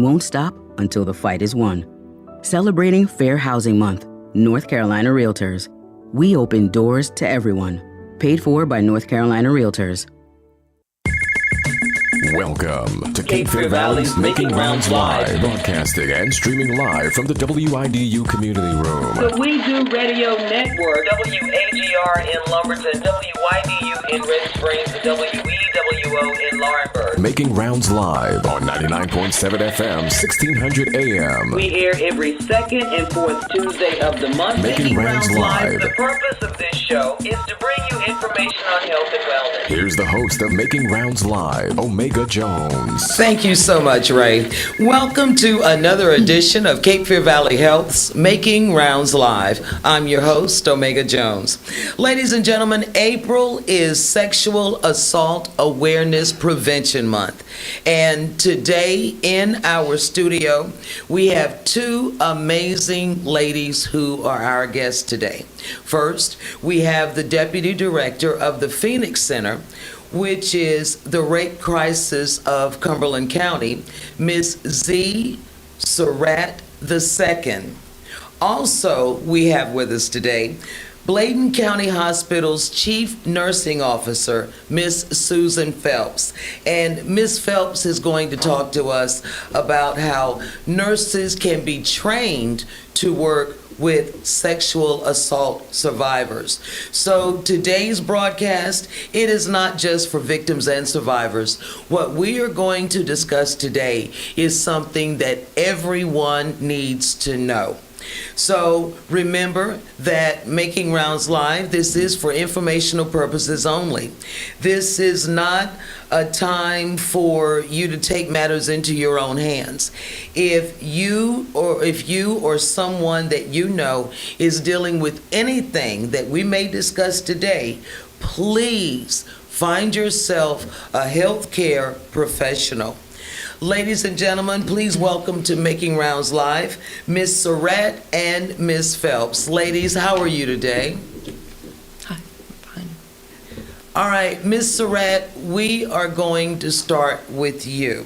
Won't stop until the fight is won. Celebrating Fair Housing Month, North Carolina Realtors. We open doors to everyone. Paid for by North Carolina Realtors. Welcome to Cape Fear Valley's Making Rounds Live, broadcasting and streaming live from the WIDU Community Room. The WIDU Radio Network, WAGR in Lumberton, WYDU in Red Springs, and WEWO in Laurinburg. Making Rounds Live on 99.7 FM, 1600 AM. We air every second and fourth Tuesday of the month. Making Rounds Live. The purpose of this show is to bring you information on health and wellness. Here's the host of Making Rounds Live, Omega Jones. Thank you so much, Ray. Welcome to another edition of Cape Fear Valley Health's Making Rounds Live. I'm your host, Omega Jones. Ladies and gentlemen, April is Sexual Assault Awareness Prevention Month. And today in our studio, we have two amazing ladies who are our guests today. First, we have the Deputy Director of the Phoenix Center, which is the rape crisis of Cumberland County, Ms. Z. Surratt II. Also, we have with us today Bladen County Hospital's Chief Nursing Officer, Miss Susan Phelps. And Miss Phelps is going to talk to us about how nurses can be trained to work with sexual assault survivors. So today's broadcast, it is not just for victims and survivors. What we are going to discuss today is something that everyone needs to know. So remember that Making Rounds Live, this is for informational purposes only. This is not a time for you to take matters into your own hands. If you or someone that you know is dealing with anything that we may discuss today, please find yourself a healthcare professional. Ladies and gentlemen, please welcome to Making Rounds Live, Miss Surratt and Miss Phelps. Ladies, how are you today? Hi, fine. All right, Miss Surratt, we are going to start with you.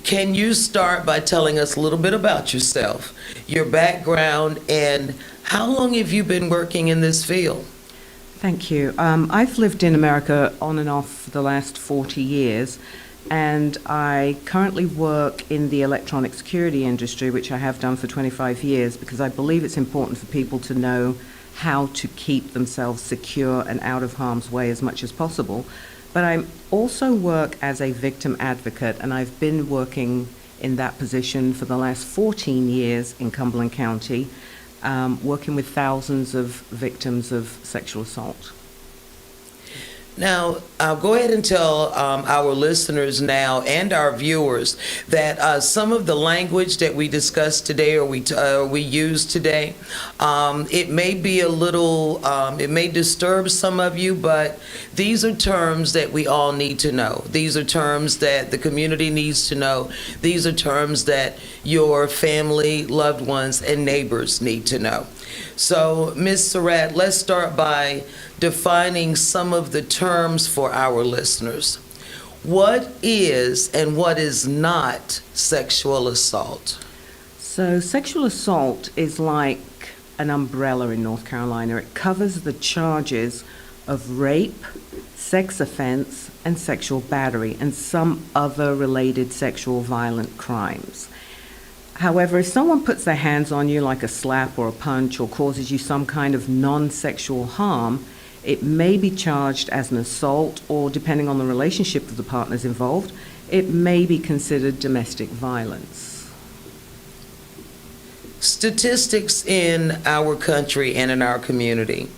Can you start by telling us a little bit about yourself, your background, and how long have you been working in this field? Thank you. I've lived in America on and off for the last 40 years, and I currently work in the electronic security industry, which I have done for 25 years, because I believe it's important for people to know how to keep themselves secure and out of harm's way as much as possible. But I also work as a victim advocate, and I've been working in that position for the last 14 years in Cumberland County, working with thousands of victims of sexual assault. Now, I'll go ahead and tell our listeners now and our viewers that some of the language that we discussed today or we use today, it may be a little, it may disturb some of you, but these are terms that we all need to know. These are terms that the community needs to know. These are terms that your family, loved ones, and neighbors need to know. So, Ms. Surratt, let's start by defining some of the terms for our listeners. What is and what is not sexual assault? So sexual assault is like an umbrella in North Carolina. It covers the charges of rape, sex offense, and sexual battery, and some other related sexual violent crimes. However, if someone puts their hands on you like a slap or a punch or causes you some kind of non-sexual harm, it may be charged as an assault, or depending on the relationship of the partners involved, it may be considered domestic violence. Statistics in our country and in our community,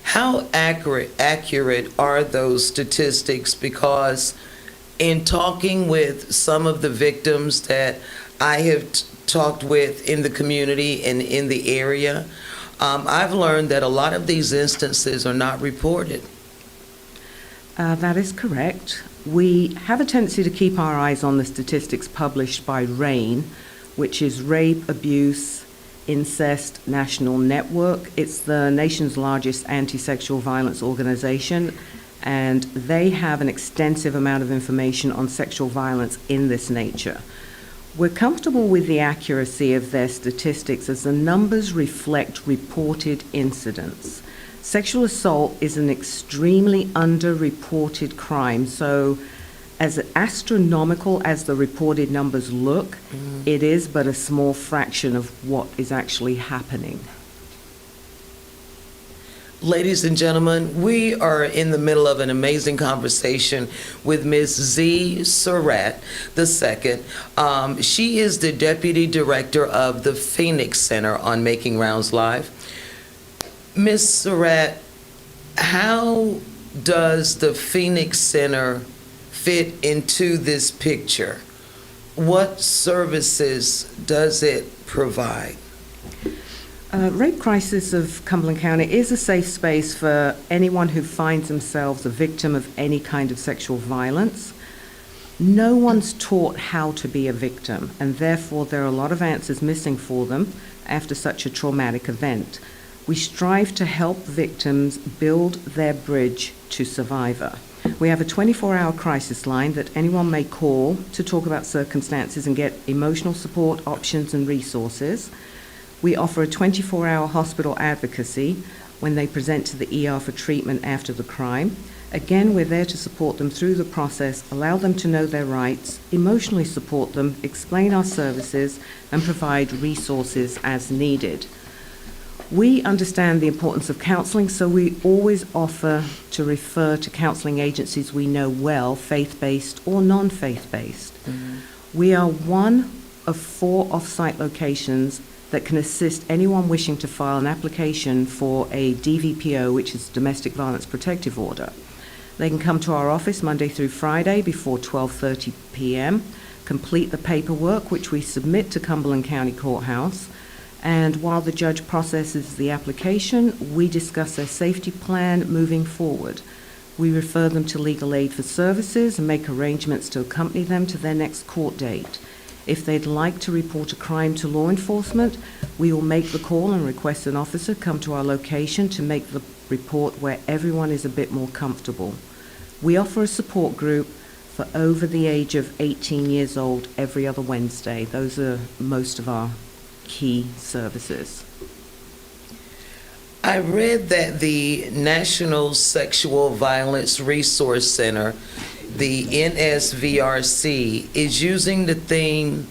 how accurate are those statistics? Because in talking with some of the victims that I have talked with in the community and in the area, I've learned that a lot of these instances are not reported. That is correct. We have a tendency to keep our eyes on the statistics published by RAIN, which is Rape, Abuse, Incest National Network. It's the nation's largest anti-sexual violence organization, and they have an extensive amount of information on sexual violence in this nature. We're comfortable with the accuracy of their statistics as the numbers reflect reported incidents. Sexual assault is an extremely underreported crime, so as astronomical as the reported numbers look, it is but a small fraction of what is actually happening. Ladies and gentlemen, we are in the middle of an amazing conversation with Ms. Z. Surratt II. She is the Deputy Director of the Phoenix Center on Making Rounds Live. Ms. Surratt, how does the Phoenix Center fit into this picture? What services does it provide? Rape Crisis of Cumberland County is a safe space for anyone who finds themselves a victim of any kind of sexual violence. No one's taught how to be a victim, and therefore there are a lot of answers missing for them after such a traumatic event. We strive to help victims build their bridge to survivor. We have a 24-hour crisis line that anyone may call to talk about circumstances and get emotional support, options, and resources. We offer a 24-hour hospital advocacy when they present to the ER for treatment after the crime. Again, we're there to support them through the process, allow them to know their rights, emotionally support them, explain our services, and provide resources as needed. We understand the importance of counseling, so we always offer to refer to counseling agencies we know well, faith-based or non-faith-based. We are one of 4 off-site locations that can assist anyone wishing to file an application for a DVPO, which is Domestic Violence Protective Order. They can come to our office Monday through Friday before 12:30 p.m., complete the paperwork, which we submit to Cumberland County Courthouse, and while the judge processes the application, we discuss their safety plan moving forward. We refer them to legal aid for services and make arrangements to accompany them to their next court date. If they'd like to report a crime to law enforcement, we will make the call and request an officer come to our location to make the report where everyone is a bit more comfortable. We offer a support group for over the age of 18 years old every other Wednesday. Those are most of our key services. I read that the National Sexual Violence Resource Center, the NSVRC, is using the theme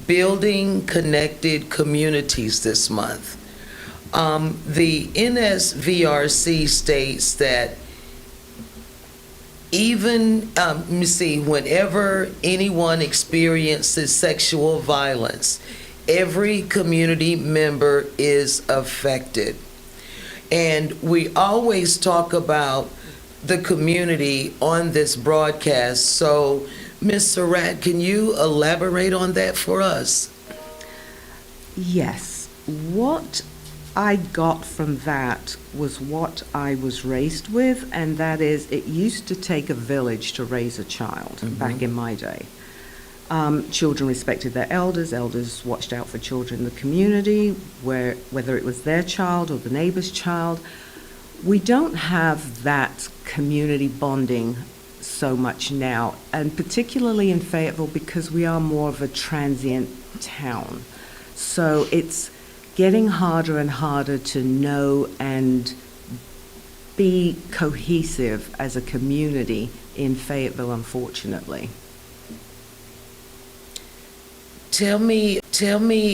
Building Connected Communities this month. The NSVRC states that whenever anyone experiences sexual violence, every community member is affected. And we always talk about the community on this broadcast. So, Ms. Surratt, can you elaborate on that for us? Yes. What I got from that was what I was raised with, and that is it used to take a village to raise a child back in my day. Children respected their elders, elders watched out for children in the community, whether it was their child or the neighbor's child. We don't have that community bonding so much now, and particularly in Fayetteville because we are more of a transient town. So it's getting harder and harder to know and be cohesive as a community in Fayetteville, unfortunately. Tell me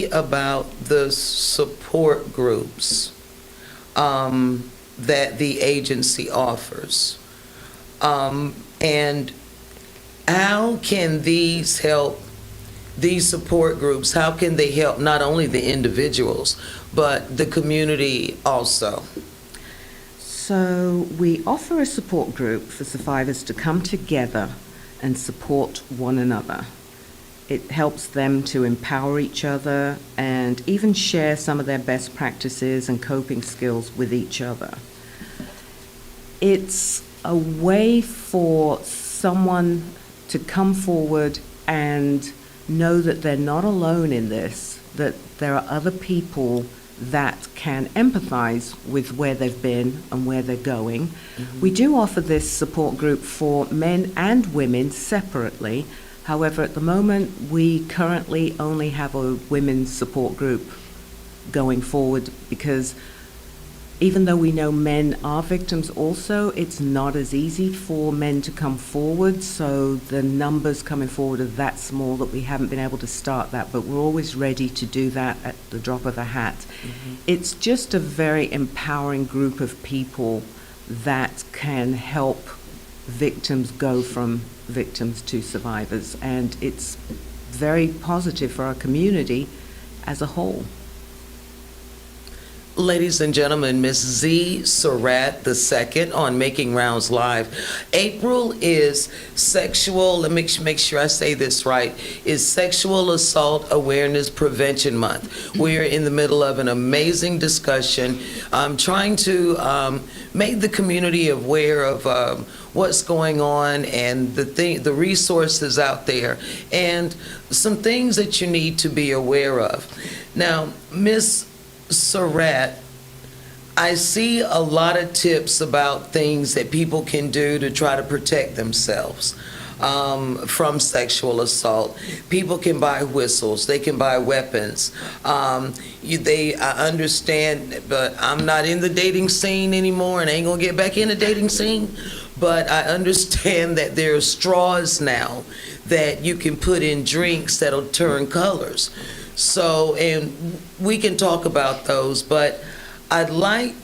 about the support groups that the agency offers. And how can these help, these support groups, how can they help not only the individuals, but the community also? So we offer a support group for survivors to come together and support one another. It helps them to empower each other and even share some of their best practices and coping skills with each other. It's a way for someone to come forward and know that they're not alone in this, that there are other people that can empathize with where they've been and where they're going. We do offer this support group for men and women separately, However, at the moment, we currently only have a women's support group going forward because even though we know men are victims also, it's not as easy for men to come forward. So the numbers coming forward are that small that we haven't been able to start that, but we're always ready to do that at the drop of a hat. Mm-hmm. It's just a very empowering group of people that can help victims go from victims to survivors, and it's very positive for our community as a whole. Ladies and gentlemen, Miss Z. Surratt II on Making Rounds Live. April is let me make sure I say this right, is Sexual Assault Awareness Prevention Month. We're in the middle of an amazing discussion, trying to make the community aware of what's going on and the resources out there and some things that you need to be aware of. Now, Miss Surratt, I see a lot of tips about things that people can do to try to protect themselves from sexual assault. People can buy whistles, they can buy weapons. I understand, but I'm not in the dating scene anymore and I ain't gonna get back in the dating scene, but I understand that there are straws now that you can put in drinks that'll turn colors. So, and we can talk about those, but I'd like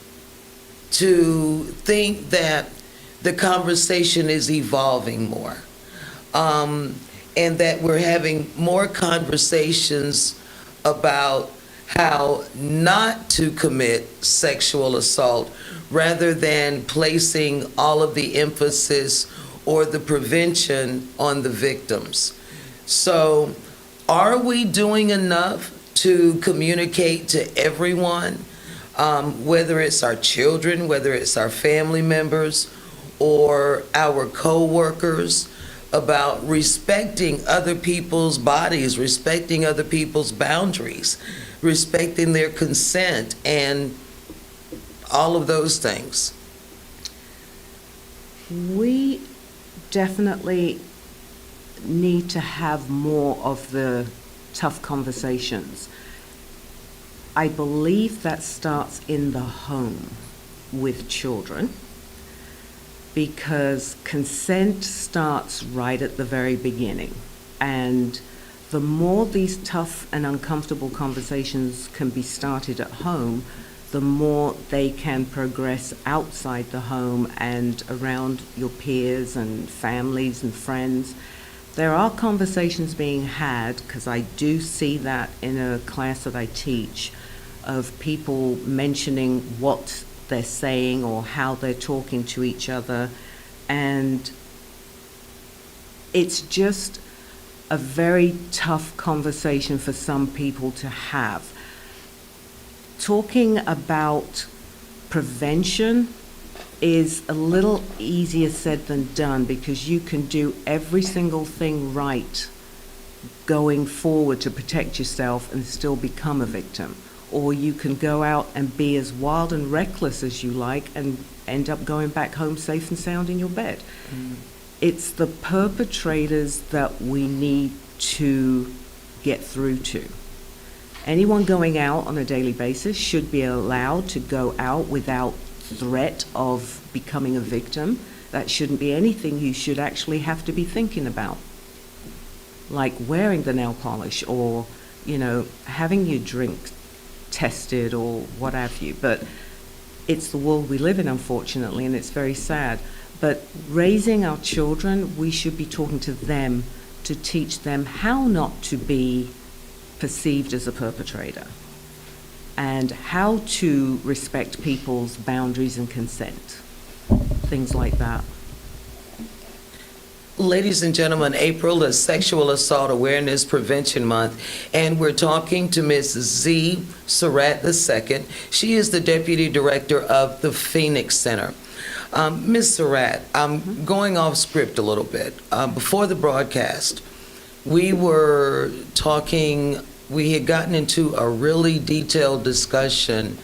to think that the conversation is evolving more, and that we're having more conversations about how not to commit sexual assault rather than placing all of the emphasis or the prevention on the victims. So, are we doing enough to communicate to everyone, whether it's our children, whether it's our family members, or our co-workers, about respecting other people's bodies, respecting other people's boundaries, respecting their consent, and all of those things? We definitely need to have more of the tough conversations. I believe that starts in the home with children, because consent starts right at the very beginning. And the more these tough and uncomfortable conversations can be started at home, the more they can progress outside the home and around your peers and families and friends. There are conversations being had, because I do see that in a class that I teach, of people mentioning what they're saying or how they're talking to each other. And it's just a very tough conversation for some people to have. Talking about prevention is a little easier said than done, because you can do every single thing right going forward to protect yourself and still become a victim. Or you can go out and be as wild and reckless as you like and end up going back home safe and sound in your bed. Mm. It's the perpetrators that we need to get through to. Anyone going out on a daily basis should be allowed to go out without threat of becoming a victim. That shouldn't be anything you should actually have to be thinking about, like wearing the nail polish or, having your drink tested or what have you. But it's the world we live in, unfortunately, and it's very sad. But raising our children, we should be talking to them to teach them how not to be perceived as a perpetrator, and how to respect people's boundaries and consent, things like that. Ladies and gentlemen, April is Sexual Assault Awareness Prevention Month, and we're talking to Ms. Z. Surratt II. She is the Deputy Director of the Phoenix Center. Ms. Surratt, I'm going off script a little bit. Before the broadcast, we were talking, we had gotten into a really detailed discussion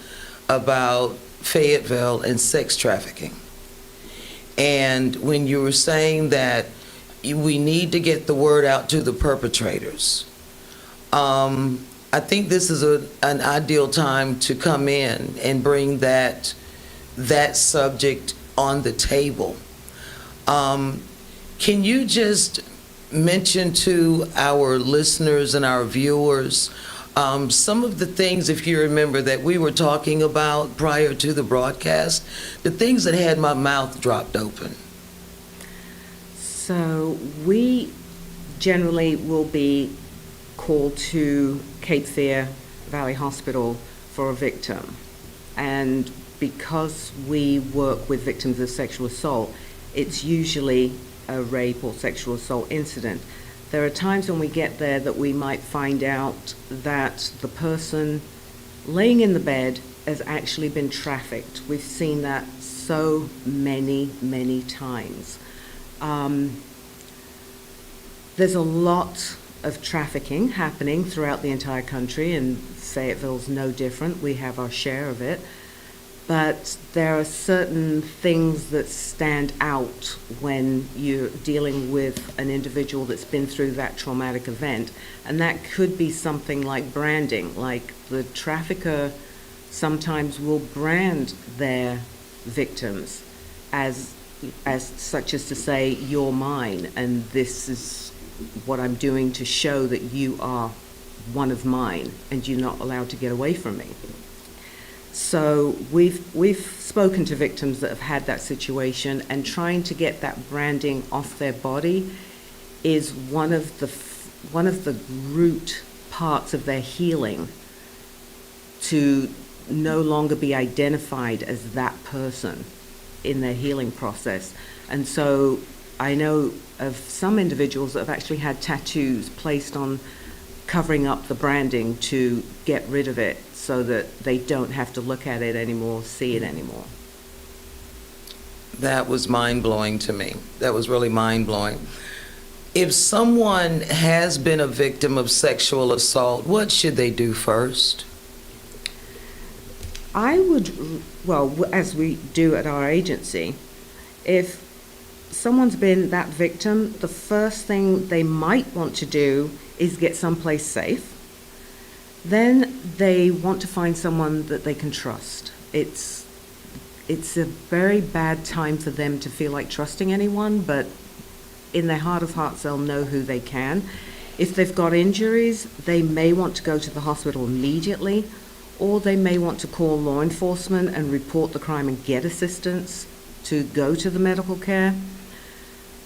about Fayetteville and sex trafficking. And when you were saying that we need to get the word out to the perpetrators. I think this is an ideal time to come in and bring that subject on the table. Can you just mention to our listeners and our viewers some of the things, if you remember, that we were talking about prior to the broadcast, the things that had my mouth dropped open? So we generally will be called to Cape Fear Valley Hospital for a victim. And because we work with victims of sexual assault, it's usually a rape or sexual assault incident. There are times when we get there that we might find out that the person laying in the bed has actually been trafficked. We've seen that so many, many times. There's a lot of trafficking happening throughout the entire country, and Fayetteville's no different. We have our share of it. But there are certain things that stand out when you're dealing with an individual that's been through that traumatic event. And that could be something like branding, like the trafficker sometimes will brand their victims as such as to say, you're mine, and this is what I'm doing to show that you are one of mine, and you're not allowed to get away from me. So we've spoken to victims that have had that situation, and trying to get that branding off their body is one of the root parts of their healing, to no longer be identified as that person in their healing process. And so I know of some individuals that have actually had tattoos placed on, covering up the branding to get rid of it so that they don't have to look at it anymore, see it anymore. That was mind-blowing to me. That was really mind-blowing. If someone has been a victim of sexual assault, what should they do first? I would, well, as we do at our agency, if someone's been that victim, the first thing they might want to do is get someplace safe. Then they want to find someone that they can trust. It's a very bad time for them to feel like trusting anyone, but in their heart of hearts, they'll know who they can. If they've got injuries, they may want to go to the hospital immediately, or they may want to call law enforcement and report the crime and get assistance to go to the medical care.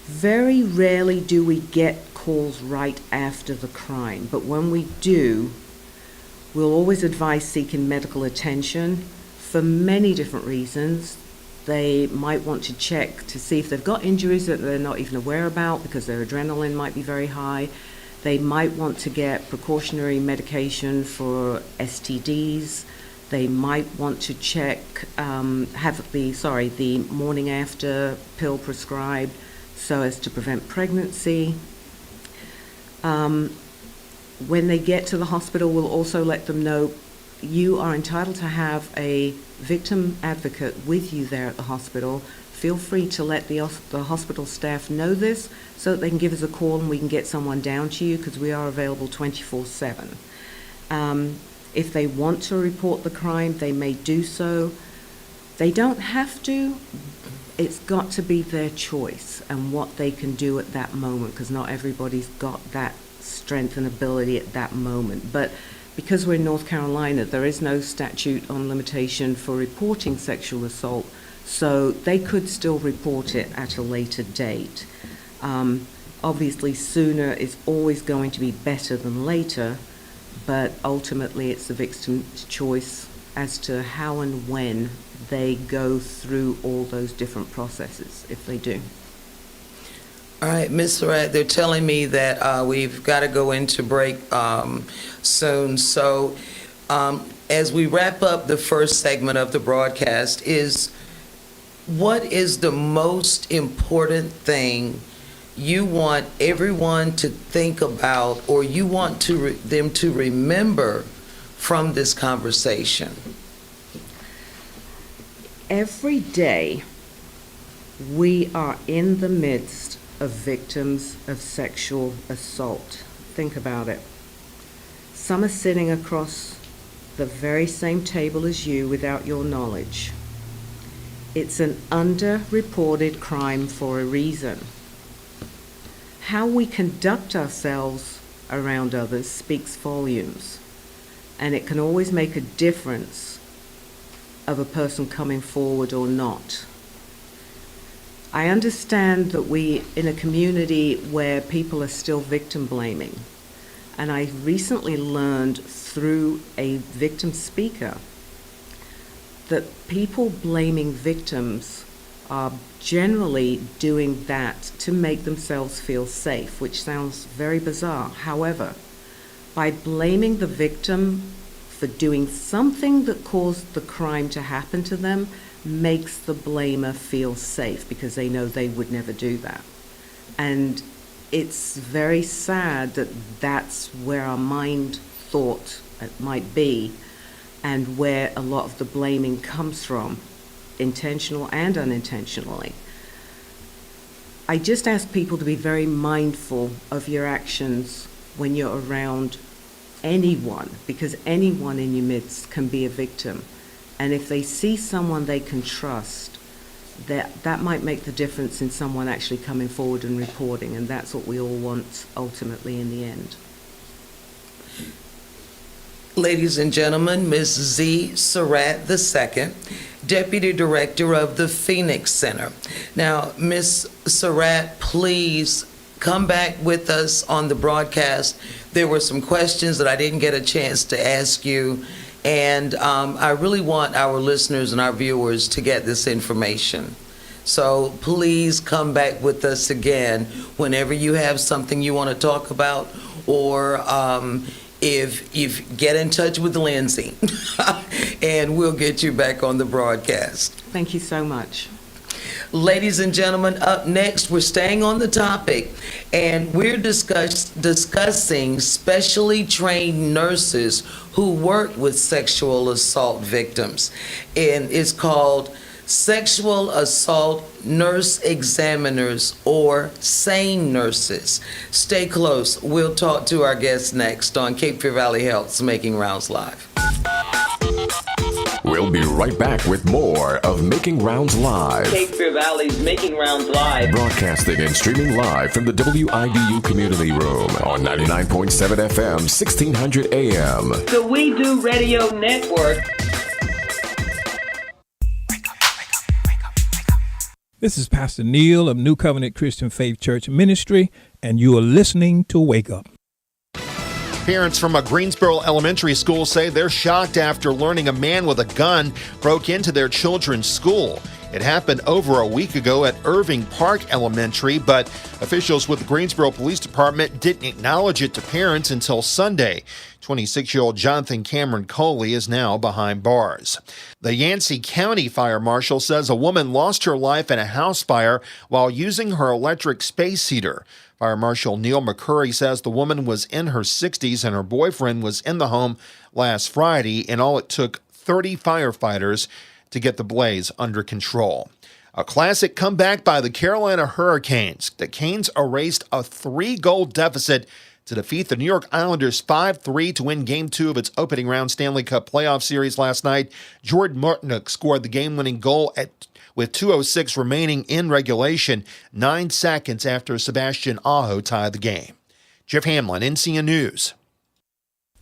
Very rarely do we get calls right after the crime, but when we do, we'll always advise seeking medical attention for many different reasons. They might want to check to see if they've got injuries that they're not even aware about because their adrenaline might be very high. They might want to get precautionary medication for STDs. They might want to check, have the morning after pill prescribed so as to prevent pregnancy. When they get to the hospital, we'll also let them know you are entitled to have a victim advocate with you there at the hospital. Feel free to let the hospital staff know this so that they can give us a call and we can get someone down to you, because we are available 24/7. If they want to report the crime, they may do so. They don't have to. It's got to be their choice and what they can do at that moment, because not everybody's got that strength and ability at that moment. But because we're in North Carolina, there is no statute on limitation for reporting sexual assault, so they could still report it at a later date. Obviously, sooner is always going to be better than later, but ultimately it's the victim's choice as to how and when they go through all those different processes, if they do. All right, Ms. Surratt, they're telling me that we've got to go into break soon. So as we wrap up the first segment of the broadcast, what is the most important thing you want everyone to think about, or you want them to remember from this conversation? Every day we are in the midst of victims of sexual assault. Think about it. Some are sitting across the very same table as you without your knowledge. It's an underreported crime for a reason. How we conduct ourselves around others speaks volumes, and it can always make a difference of a person coming forward or not. I understand that we in a community where people are still victim blaming, and I recently learned through a victim speaker that people blaming victims are generally doing that to make themselves feel safe, which sounds very bizarre. However, by blaming the victim for doing something that caused the crime to happen to them makes the blamer feel safe because they know they would never do that. And it's very sad that that's where our mind thought it might be and where a lot of the blaming comes from, intentional and unintentionally. I just ask people to be very mindful of your actions when you're around anyone, because anyone in your midst can be a victim. And if they see someone they can trust, that might make the difference in someone actually coming forward and reporting, and that's what we all want ultimately in the end. Ladies and gentlemen, Ms. Z. Surratt II, Deputy Director of the Phoenix Center. Now, Ms. Surratt, please come back with us on the broadcast. There were some questions that I didn't get a chance to ask you, and I really want our listeners and our viewers to get this information. So please come back with us again whenever you have something you want to talk about, or if you get in touch with Lindsay, and we'll get you back on the broadcast. Thank you so much. Ladies and gentlemen, up next, we're staying on the topic, and we're discussing specially trained nurses who work with sexual assault victims. And it's called Sexual Assault Nurse Examiners, or SANE nurses. Stay close. We'll talk to our guests next on Cape Fear Valley Health's Making Rounds Live. We'll be right back with more of Making Rounds Live. Cape Fear Valley's Making Rounds Live. Broadcasting and streaming live from the WIDU Community Room on 99.7 FM, 1600 AM. The WIDU Radio Network. This is Pastor Neil of New Covenant Christian Faith Church Ministry, and you are listening to Wake Up. Parents from a Greensboro elementary school say they're shocked after learning a man with a gun broke into their children's school. It happened over a week ago at Irving Park Elementary, but officials with the Greensboro Police Department didn't acknowledge it to parents until Sunday. 26-year-old Jonathan Cameron Coley is now behind bars. The Yancey County Fire Marshal says a woman lost her life in a house fire while using her electric space heater. Fire Marshal Neil McCurry says the woman was in her 60s and her boyfriend was in the home last Friday. In all, it took 30 firefighters to get the blaze under control. A classic comeback by the Carolina Hurricanes. The Canes erased a 3-goal deficit to defeat the New York Islanders 5-3 to win Game 2 of its opening round Stanley Cup playoff series last night. Jordan Martinook scored the game-winning goal with 2:06 remaining in regulation, 9 seconds after Sebastian Aho tied the game. Jeff Hamlin, NCN News.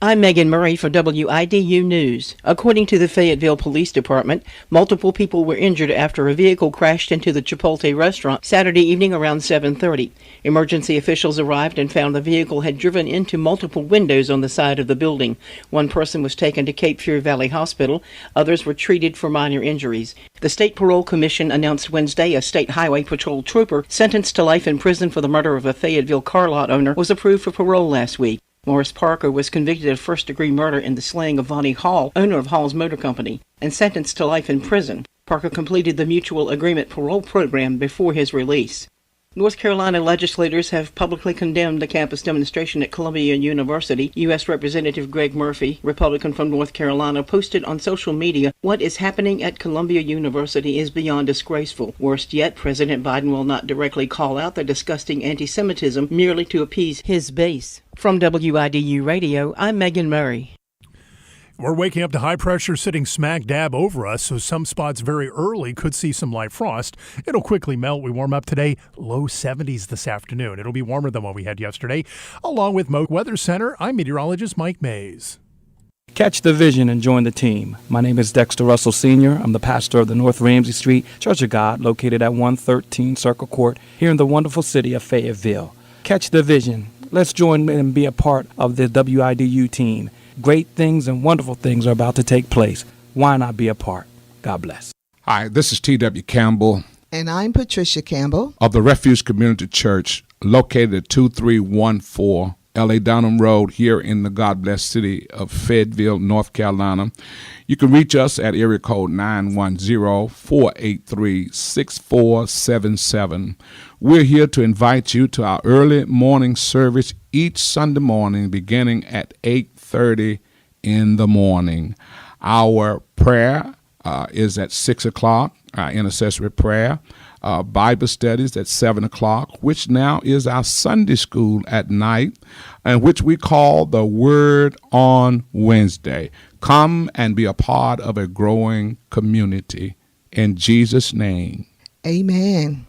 I'm Megan Murray for WIDU News. According to the Fayetteville Police Department, multiple people were injured after a vehicle crashed into the Chipotle restaurant Saturday evening around 7:30. Emergency officials arrived and found the vehicle had driven into multiple windows on the side of the building. One person was taken to Cape Fear Valley Hospital. Others were treated for minor injuries. The State Parole Commission announced Wednesday a State Highway Patrol trooper sentenced to life in prison for the murder of a Fayetteville car lot owner was approved for parole last week. Morris Parker was convicted of first-degree murder in the slaying of Vonnie Hall, owner of Hall's Motor Company, and sentenced to life in prison. Parker completed the Mutual Agreement Parole Program before his release. North Carolina legislators have publicly condemned the campus demonstration at Columbia University. U.S. Representative Greg Murphy, Republican from North Carolina, posted on social media, "What is happening at Columbia University is beyond disgraceful. Worst yet, President Biden will not directly call out the disgusting anti-Semitism merely to appease his base." From WIDU Radio, I'm Megan Murray. We're waking up to high pressure sitting smack dab over us, so some spots very early could see some light frost. It'll quickly melt. We warm up today, low 70s this afternoon. It'll be warmer than what we had yesterday. Along with Moak Weather Center, I'm meteorologist Mike Mays. Catch the vision and join the team. My name is Dexter Russell Sr. I'm the pastor of the North Ramsey Street Church of God, located at 113 Circle Court here in the wonderful city of Fayetteville. Catch the vision. Let's join and be a part of the WIDU team. Great things and wonderful things are about to take place. Why not be a part? God bless. Hi, this is T.W. Campbell. And I'm Patricia Campbell. Of the Refuge Community Church, located at 2314 L.A. Dunham Road here in the God bless city of Fayetteville, North Carolina. You can reach us at area code 910-483-6477. We're here to invite you to our early morning service each Sunday morning beginning at 8:30 in the morning. Our prayer is at 6 o'clock, our intercessory prayer. Bible studies at 7 o'clock, which now is our Sunday school at night, and which we call the Word on Wednesday. Come and be a part of a growing community. In Jesus' name. Amen.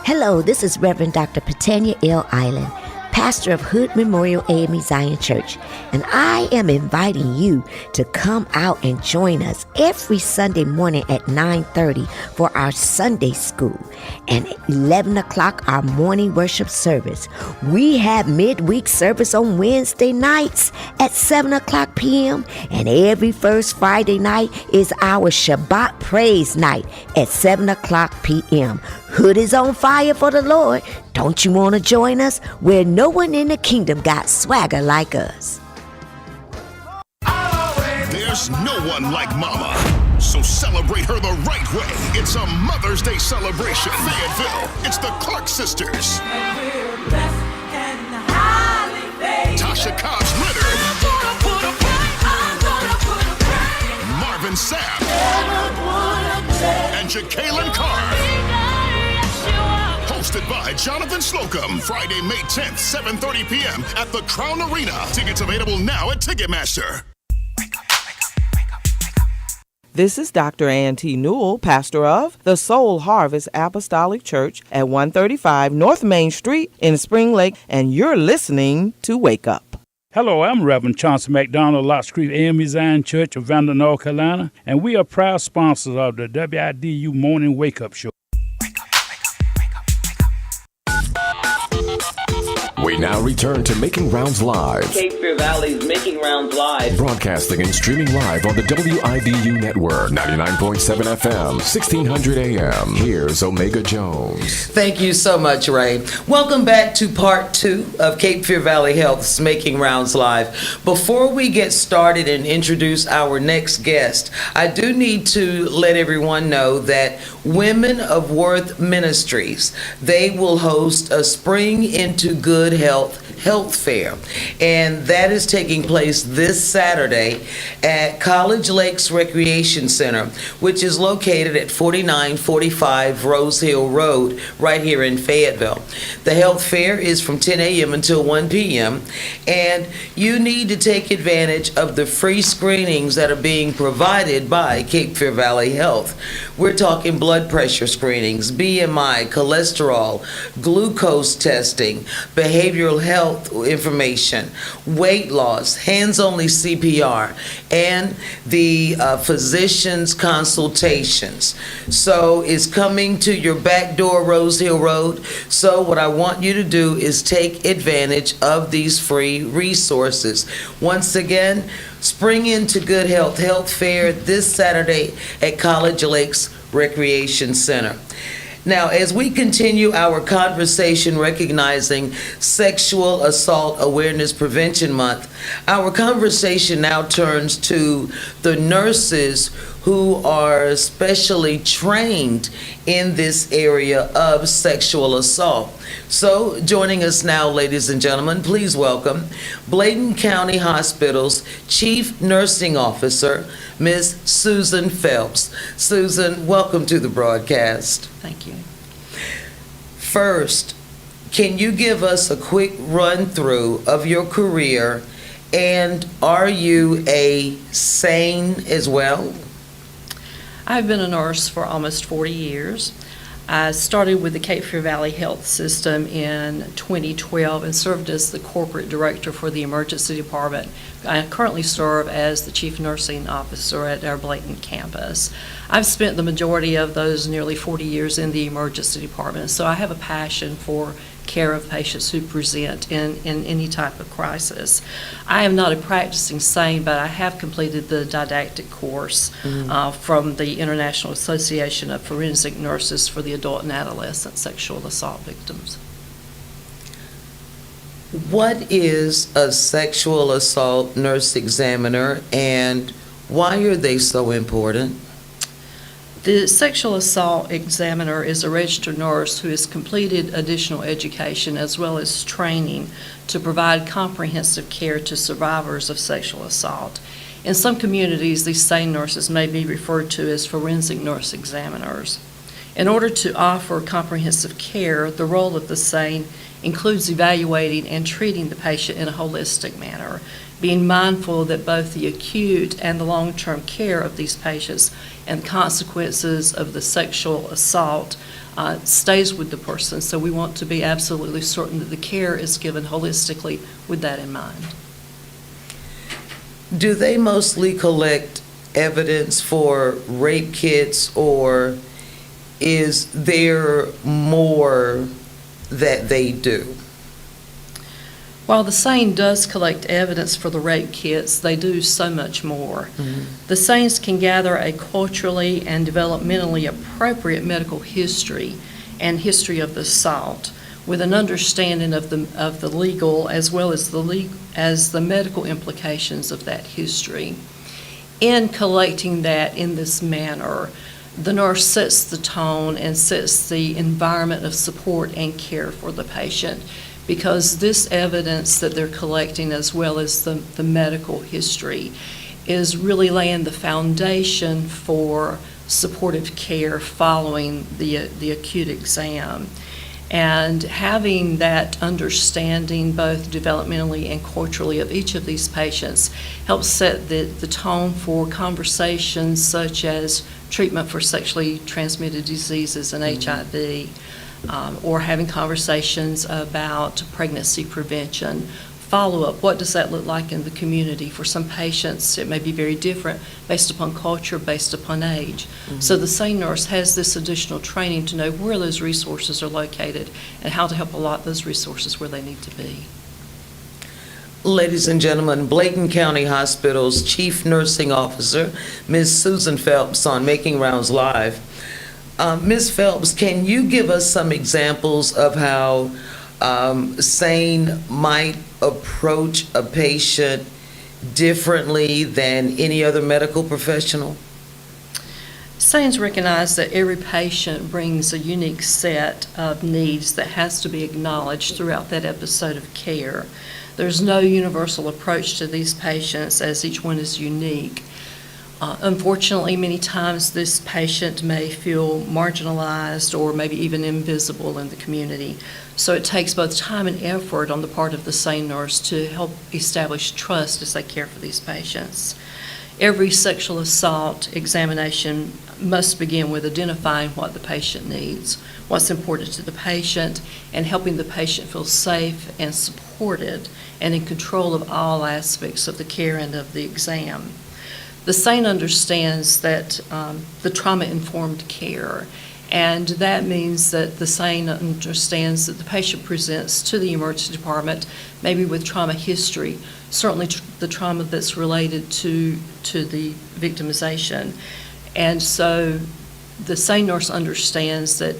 Hello, this is Reverend Dr. Patania L. Island, pastor of Hood Memorial AME Zion Church, and I am inviting you to come out and join us every Sunday morning at 9:30 for our Sunday school, and at 11 o'clock our morning worship service. We have midweek service on Wednesday nights at 7 o'clock p.m., and every first Friday night is our Shabbat praise night at 7 o'clock p.m. Hood is on fire for the Lord. Don't you want to join us? Where no one in the kingdom got swagger like us. There's no one like Mama, so celebrate her the right way. It's a Mother's Day celebration. Fayetteville, it's the Clark sisters. Tasha Cobbs Leonard, Marvin Sapp, and Jacqueline Carr. Hosted by Jonathan Slocum, Friday, May 10th, 7:30 p.m. at the Crown Arena. Tickets available now at Ticketmaster. This is Dr. Ann T. Newell, pastor of the Soul Harvest Apostolic Church at 135 North Main Street in Spring Lake, and you're listening to Wake Up. Hello, I'm Reverend Chauncey McDonald, Lots Creek AME Zion Church of Vandal, North Carolina, and we are proud sponsors of the WIDU Morning Wake Up Show. We now return to Making Rounds Live. Cape Fear Valley's Making Rounds Live. Broadcasting and streaming live on the WIDU network, 99.7 FM, 1600 AM. Here's Omega Jones. Thank you so much, Ray. Welcome back to part 2 of Cape Fear Valley Health's Making Rounds Live. Before we get started and introduce our next guest, I do need to let everyone know that Women of Worth Ministries, they will host a Spring into Good Health fair, and that is taking place this Saturday at College Lakes Recreation Center, which is located at 4945 Rose Hill Road right here in Fayetteville. The health fair is from 10 a.m. until 1 p.m. and you need to take advantage of the free screenings that are being provided by Cape Fear Valley Health. We're talking blood pressure screenings, BMI, cholesterol, glucose testing, behavioral health information, weight loss, hands-only CPR, and the physician's consultations. So it's coming to your back door, Rose Hill Road. So what I want you to do is take advantage of these free resources. Once again, Spring into Good Health Fair this Saturday at College Lakes Recreation Center. Now, as we continue our conversation recognizing Sexual Assault Awareness Prevention Month, our conversation now turns to the nurses who are specially trained in this area of sexual assault. So joining us now, ladies and gentlemen, please welcome Bladen County Hospital's Chief Nursing Officer, Ms. Susan Phelps. Susan, welcome to the broadcast. Thank you. First, can you give us a quick run-through of your career, and are you a SANE as well? I've been a nurse for almost 40 years. I started with the Cape Fear Valley Health System in 2012 and served as the corporate director for the emergency department. I currently serve as the chief nursing officer at our Bladen campus. I've spent the majority of those nearly 40 years in the emergency department, so I have a passion for care of patients who present in any type of crisis. I am not a practicing SANE, but I have completed the didactic course from the International Association of Forensic Nurses for the Adult and Adolescent Sexual Assault Victims. What is a sexual assault nurse examiner, and why are they so important? The sexual assault examiner is a registered nurse who has completed additional education as well as training to provide comprehensive care to survivors of sexual assault. In some communities, these SANE nurses may be referred to as forensic nurse examiners. In order to offer comprehensive care, the role of the SANE includes evaluating and treating the patient in a holistic manner, being mindful that both the acute and the long-term care of these patients and the consequences of the sexual assault stays with the person. So we want to be absolutely certain that the care is given holistically with that in mind. Do they mostly collect evidence for rape kits, or is there more that they do? While the SANE does collect evidence for the rape kits, they do so much more. The SANEs can gather a culturally and developmentally appropriate medical history and history of the assault, with an understanding of the legal as well as the medical implications of that history. In collecting that in this manner, the nurse sets the tone and sets the environment of support and care for the patient, because this evidence that they're collecting as well as the medical history is really laying the foundation for supportive care following the acute exam. And having that understanding both developmentally and culturally of each of these patients helps set the tone for conversations such as treatment for sexually transmitted diseases and HIV, or having conversations about pregnancy prevention, follow-up. What does that look like in the community? For some patients, it may be very different based upon culture, based upon age. So the SANE nurse has this additional training to know where those resources are located and how to help allot those resources where they need to be. Ladies and gentlemen, Bladen County Hospital's Chief Nursing Officer, Ms. Susan Phelps, on Making Rounds Live. Ms. Phelps, can you give us some examples of how SANE might approach a patient differently than any other medical professional? SANEs recognize that every patient brings a unique set of needs that has to be acknowledged throughout that episode of care. There's no universal approach to these patients, as each one is unique. Unfortunately, many times this patient may feel marginalized or maybe even invisible in the community. So it takes both time and effort on the part of the SANE nurse to help establish trust as they care for these patients. Every sexual assault examination must begin with identifying what the patient needs, what's important to the patient, and helping the patient feel safe and supported and in control of all aspects of the care and of the exam. The SANE understands that the trauma-informed care, and that means that the SANE understands that the patient presents to the emergency department maybe with trauma history, certainly the trauma that's related to the victimization. And so the SANE nurse understands that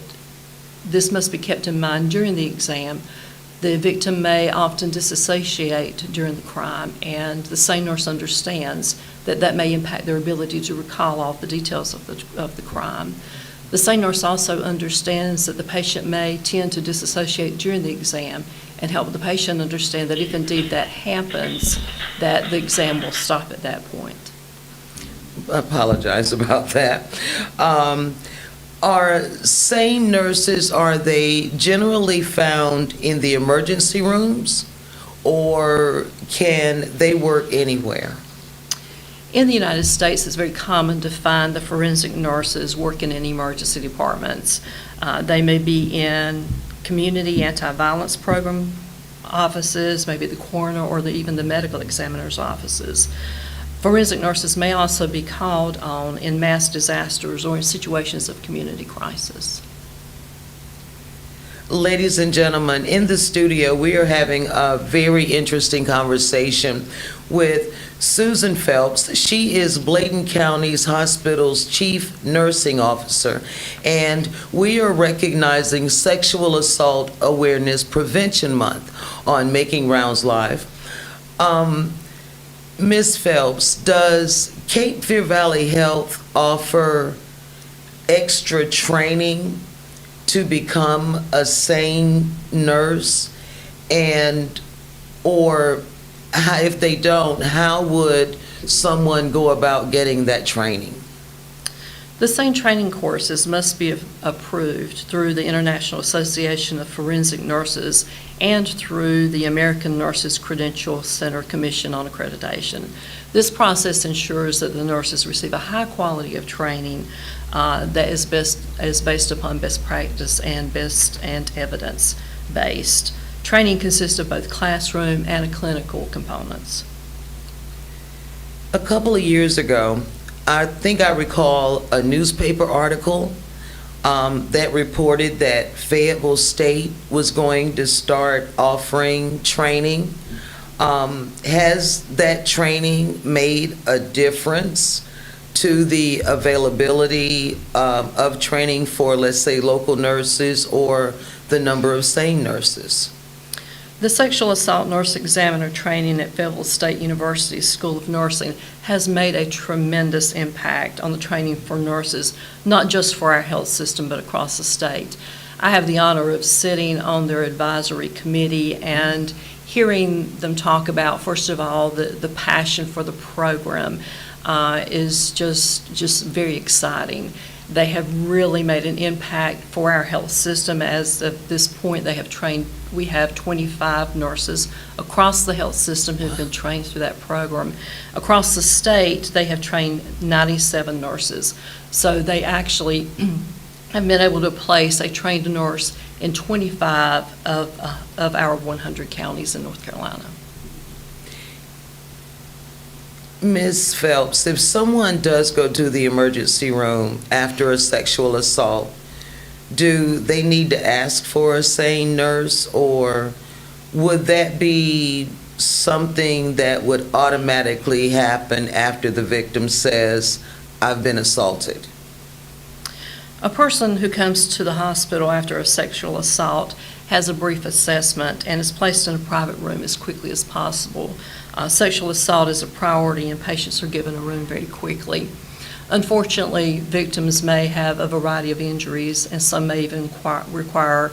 this must be kept in mind during the exam, The victim may often disassociate during the crime, and the SANE nurse understands that that may impact their ability to recall all the details of the crime. The SANE nurse also understands that the patient may tend to disassociate during the exam and help the patient understand that if indeed that happens, that the exam will stop at that point. I apologize about that. Are SANE nurses, are they generally found in the emergency rooms, or can they work anywhere? In the United States, it's very common to find the forensic nurses working in emergency departments. They may be in community anti-violence program offices, maybe the coroner or even the medical examiner's offices. Forensic nurses may also be called on in mass disasters or in situations of community crisis. Ladies and gentlemen, in the studio, we are having a very interesting conversation with Susan Phelps. She is Bladen County's hospital's chief nursing officer, and we are recognizing Sexual Assault Awareness Prevention Month on Making Rounds Live. Ms. Phelps, does Cape Fear Valley Health offer extra training to become a SANE nurse? And, or if they don't, how would someone go about getting that training? The SANE training courses must be approved through the International Association of Forensic Nurses and through the American Nurses Credential Center Commission on Accreditation. This process ensures that the nurses receive a high quality of training that is based upon best practice and evidence-based. Training consists of both classroom and clinical components. A couple of years ago, I think I recall a newspaper article that reported that Fayetteville State was going to start offering training. Has that training made a difference to the availability of training for, let's say, local nurses or the number of SANE nurses? The sexual assault nurse examiner training at Fayetteville State University's School of Nursing has made a tremendous impact on the training for nurses, not just for our health system, but across the state. I have the honor of sitting on their advisory committee and hearing them talk about, first of all, the passion for the program is just very exciting. They have really made an impact for our health system. As of this point, we have 25 nurses across the health system who've been trained through that program. Across the state, they have trained 97 nurses. So they actually have been able to place a trained nurse in 25 of our 100 counties in North Carolina. Ms. Phelps, if someone does go to the emergency room after a sexual assault, do they need to ask for a SANE nurse, or would that be something that would automatically happen after the victim says, "I've been assaulted"? A person who comes to the hospital after a sexual assault has a brief assessment and is placed in a private room as quickly as possible. Sexual assault is a priority and patients are given a room very quickly. Unfortunately, victims may have a variety of injuries and some may even require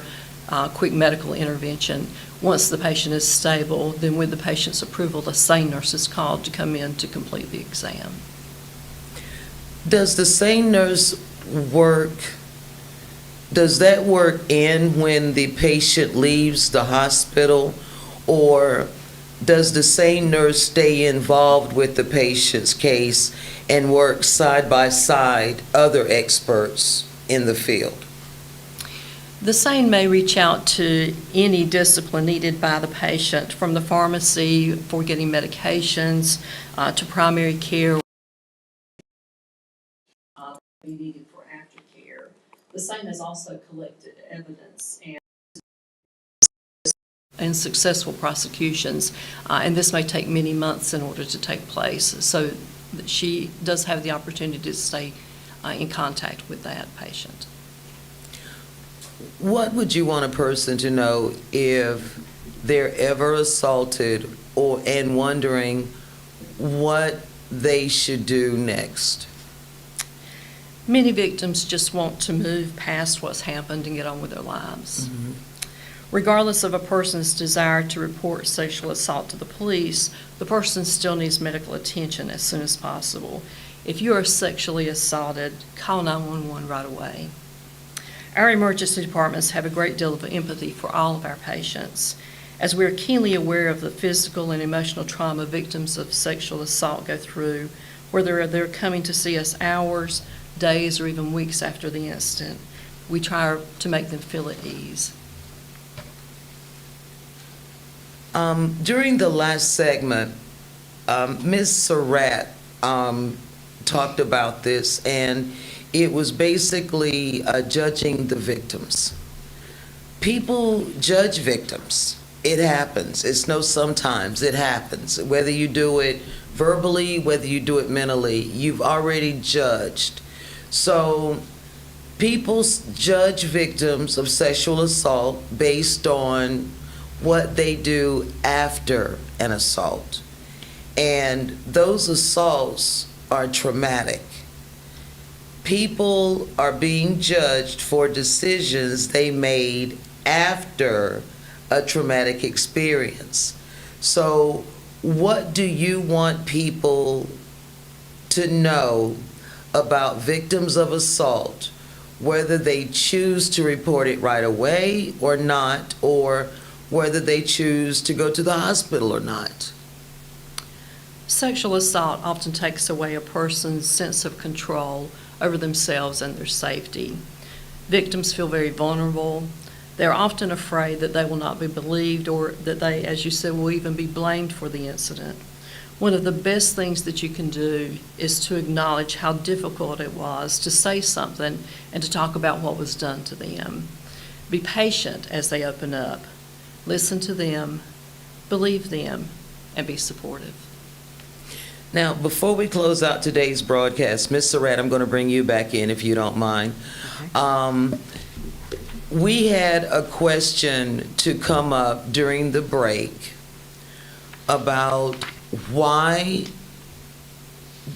quick medical intervention. Once the patient is stable, then with the patient's approval, a SANE nurse is called to come in to complete the exam. Does the SANE nurse work, does that work in when the patient leaves the hospital, or does the SANE nurse stay involved with the patient's case and work side by side other experts in the field? The SANE may reach out to any discipline needed by the patient, from the pharmacy for getting medications to primary care needed for aftercare. The SANE has also collected evidence and successful prosecutions, and this may take many months in order to take place. So she does have the opportunity to stay in contact with that patient. What would you want a person to know if they're ever assaulted and wondering what they should do next? Many victims just want to move past what's happened and get on with their lives. Regardless of a person's desire to report sexual assault to the police, the person still needs medical attention as soon as possible. If you are sexually assaulted, call 911 right away. Our emergency departments have a great deal of empathy for all of our patients, as we are keenly aware of the physical and emotional trauma victims of sexual assault go through, whether they're coming to see us hours, days, or even weeks after the incident. We try to make them feel at ease. During the last segment, Ms. Surratt talked about this, and it was basically judging the victims. People judge victims. It happens. It's no sometimes. It happens. Whether you do it verbally, whether you do it mentally, you've already judged. So people judge victims of sexual assault based on what they do after an assault. And those assaults are traumatic. People are being judged for decisions they made after a traumatic experience. So what do you want people to know about victims of assault, whether they choose to report it right away or not, or whether they choose to go to the hospital or not? Sexual assault often takes away a person's sense of control over themselves and their safety. Victims feel very vulnerable. They're often afraid that they will not be believed, or that they, as you said, will even be blamed for the incident. One of the best things that you can do is to acknowledge how difficult it was to say something and to talk about what was done to them. Be patient as they open up. Listen to them, believe them, and be supportive. Now, before we close out today's broadcast, Ms. Surratt, I'm going to bring you back in if you don't mind. Okay. We had a question to come up during the break about why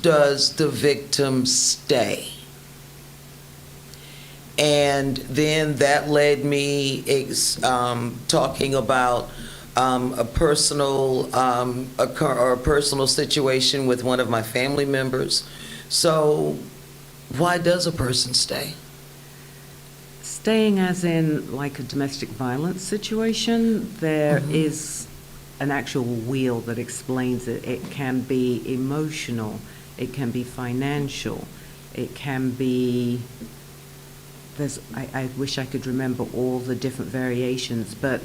does the victim stay? And then that led me talking about a personal situation with one of my family members. So why does a person stay? Staying as in like a domestic violence situation, there is an actual wheel that explains it. It can be emotional, it can be financial, it can be, I wish I could remember all the different variations, but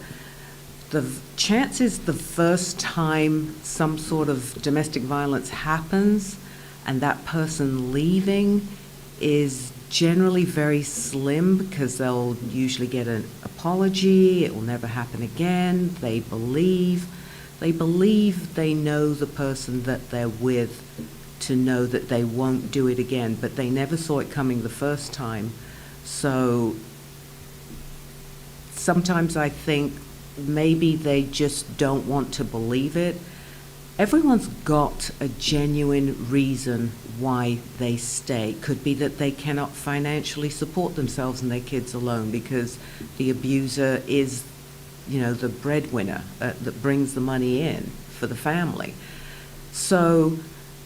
the chances the first time some sort of domestic violence happens and that person leaving is generally very slim, because they'll usually get an apology, it will never happen again, they believe they know the person that they're with to know that they won't do it again, but they never saw it coming the first time. So sometimes I think maybe they just don't want to believe it. Everyone's got a genuine reason why they stay. Could be that they cannot financially support themselves and their kids alone because the abuser is, the breadwinner that brings the money in for the family. So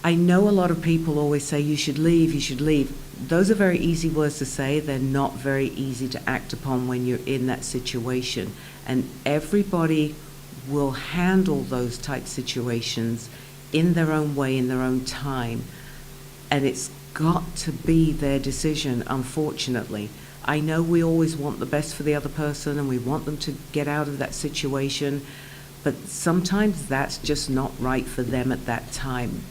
I know a lot of people always say, you should leave, you should leave. Those are very easy words to say. They're not very easy to act upon when you're in that situation. And everybody will handle those type situations in their own way, in their own time. And it's got to be their decision, unfortunately. I know we always want the best for the other person and we want them to get out of that situation, but sometimes that's just not right for them at that time.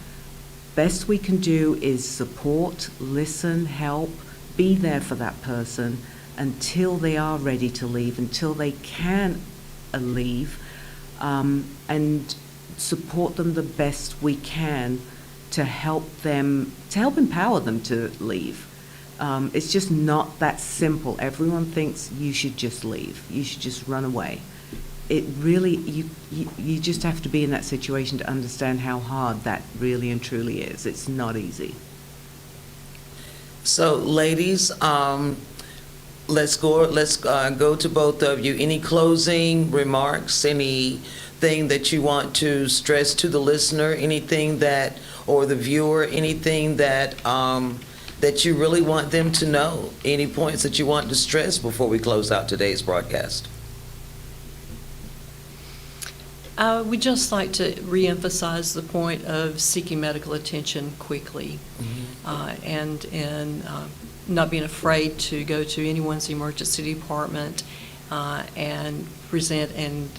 Best we can do is support, listen, help, be there for that person until they are ready to leave, until they can leave, and support them the best we can to help empower them to leave. It's just not that simple. Everyone thinks you should just leave. You should just run away. it really, you just have to be in that situation to understand how hard that really and truly is. It's not easy. So, ladies, let's go to both of you. Any closing remarks? Anything that you want to stress to the listener? Anything that, or the viewer? Anything that that you really want them to know? Any points that you want to stress before we close out today's broadcast? We'd just like to reemphasize the point of seeking medical attention quickly, and not being afraid to go to anyone's emergency department and present and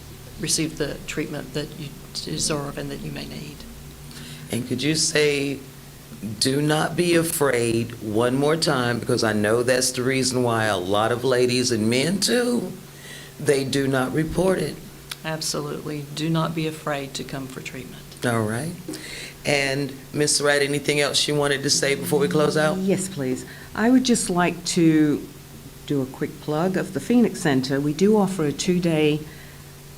receive the treatment that you deserve and that you may need. And could you say, do not be afraid one more time, because I know that's the reason why a lot of ladies and men too, they do not report it. Absolutely. Do not be afraid to come for treatment. All right. And Ms. Surratt, anything else you wanted to say before we close out? Yes, please. I would just like to do a quick plug of the Phoenix Center. We do offer a 2-day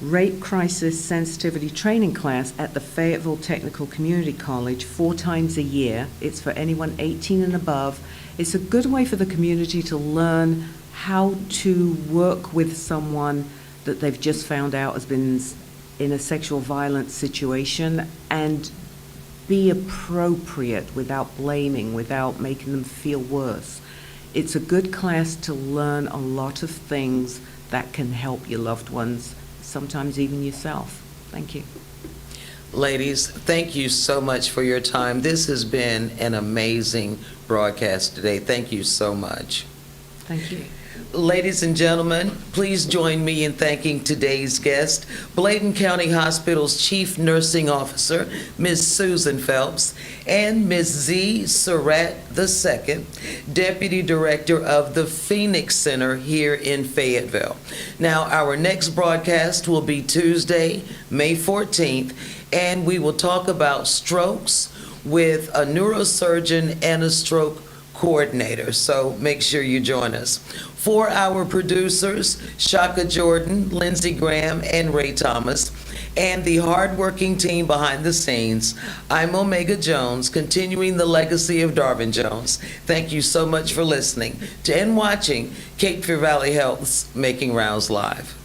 rape crisis sensitivity training class at the Fayetteville Technical Community College 4 times a year. It's for anyone 18 and above. It's a good way for the community to learn how to work with someone that they've just found out has been in a sexual violence situation and be appropriate without blaming, without making them feel worse. It's a good class to learn a lot of things that can help your loved ones, sometimes even yourself. Thank you. Ladies, thank you so much for your time. This has been an amazing broadcast today. Thank you so much. Thank you. Ladies and gentlemen, please join me in thanking today's guest, Bladen County Hospital's Chief Nursing Officer, Ms. Susan Phelps, and Ms. Z. Surratt II, Deputy Director of the Phoenix Center here in Fayetteville. Now, our next broadcast will be Tuesday, May 14th, and we will talk about strokes with a neurosurgeon and a stroke coordinator, so make sure you join us. For our producers, Shaka Jordan, Lindsey Graham, and Ray Thomas, and the hardworking team behind the scenes, I'm Omega Jones, continuing the legacy of Darvin Jones. Thank you so much for listening to and watching Cape Fear Valley Health's Making Rounds Live.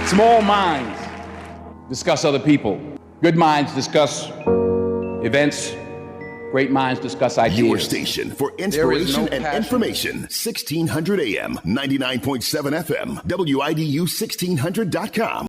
Small minds discuss other people. Good minds discuss events. Great minds discuss ideas. Your station for inspiration and information. 1600 AM, 99.7 FM, WIDU1600.com.